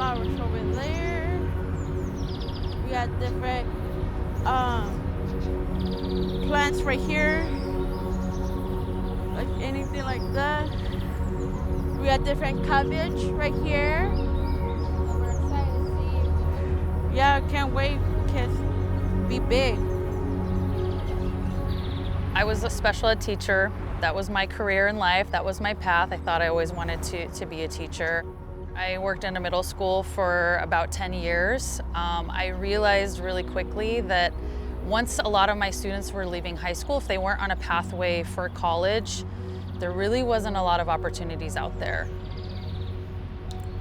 flowers over there. We got different plants right here, like anything like that. We got different cabbage right here. We're excited to see. Yeah, can't wait. Can be big. I was a special ed teacher. That was my career in life. That was my path. I thought I always wanted to be a teacher. I worked in a middle school for about 10 years. I realized really quickly that once a lot of my students were leaving high school, if they weren't on a pathway for college, there really wasn't a lot of opportunities out there.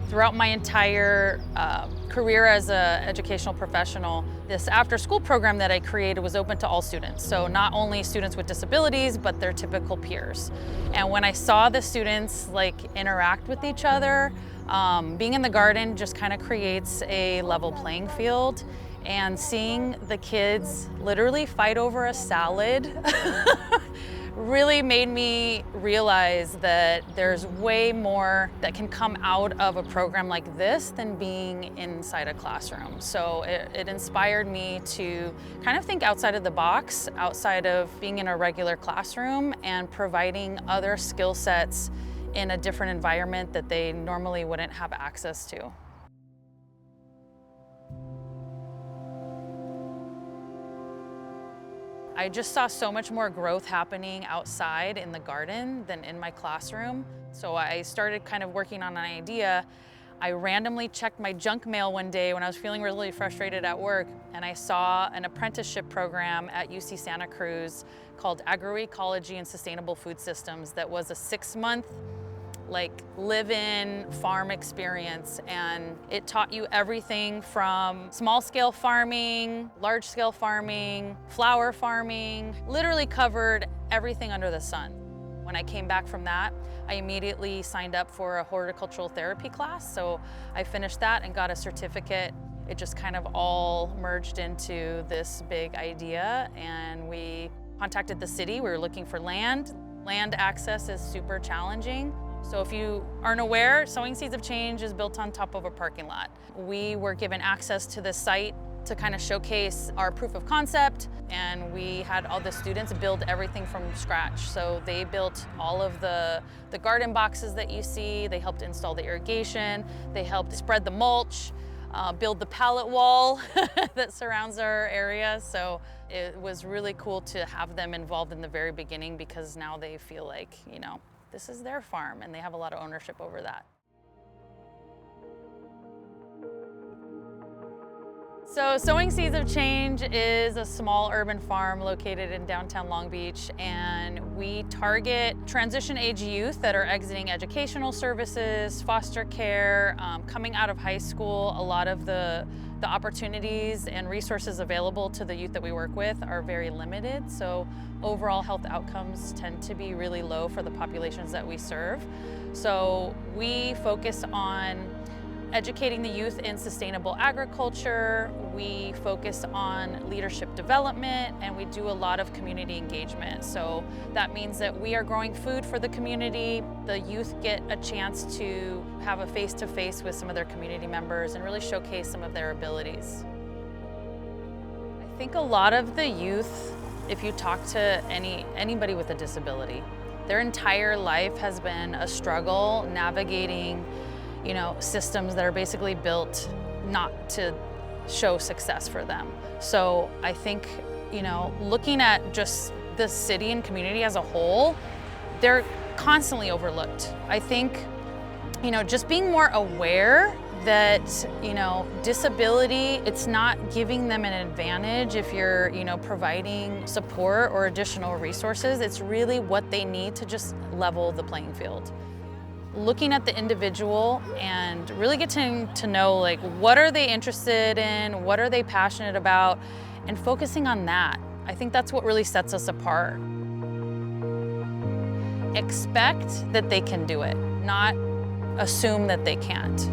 Throughout my entire career as an educational professional, this after-school program that I created was open to all students. So not only students with disabilities, but their typical peers. And when I saw the students interact with each other, being in the garden just kind of creates a level playing field. And seeing the kids literally fight over a salad really made me realize that there's way more that can come out of a program like this than being inside a classroom. So it inspired me to kind of think outside of the box, outside of being in a regular classroom and providing other skill sets in a different environment that they normally wouldn't have access to. I just saw so much more growth happening outside in the garden than in my classroom. So I started kind of working on an idea. I randomly checked my junk mail one day when I was feeling really frustrated at work, and I saw an apprenticeship program at UC Santa Cruz called Agroecology and Sustainable Food Systems that was a 6-month live-in farm experience, and it taught you everything from small-scale farming, large-scale farming, flower farming, literally covered everything under the sun. When I came back from that, I immediately signed up for a horticultural therapy class, so I finished that and got a certificate. It just kind of all merged into this big idea, and we contacted the city. We were looking for land. Land access is super challenging. So if you aren't aware, Sowing Seeds of Change is built on top of a parking lot. We were given access to this site to kind of showcase our proof of concept, and we had all the students build everything from scratch. So they built all of the garden boxes that you see, they helped install the irrigation, they helped spread the mulch, build the pallet wall that surrounds our area. So it was really cool to have them involved in the very beginning, because now they feel like, this is their farm and they have a lot of ownership over that. So Sowing Seeds of Change is a small urban farm located in downtown Long Beach, and we target transition age youth that are exiting educational services, foster care, coming out of high school. A lot of the opportunities and resources available to the youth that we work with are very limited, so overall health outcomes tend to be really low for the populations that we serve. So we focus on educating the youth in sustainable agriculture, we focus on leadership development, and we do a lot of community engagement. So that means that we are growing food for the community. The youth get a chance to have a face-to-face with some of their community members and really showcase some of their abilities. I think a lot of the youth, if you talk to anybody with a disability, their entire life has been a struggle navigating systems that are basically built not to show success for them. So I think, looking at just the city and community as a whole, they're constantly overlooked. I think, just being more aware that, disability, it's not giving them an advantage if you're, providing support or additional resources. It's really what they need to just level the playing field. Looking at the individual and really getting to know what are they interested in, what are they passionate about, and focusing on that. I think that's what really sets us apart. Expect that they can do it, not assume that they can't.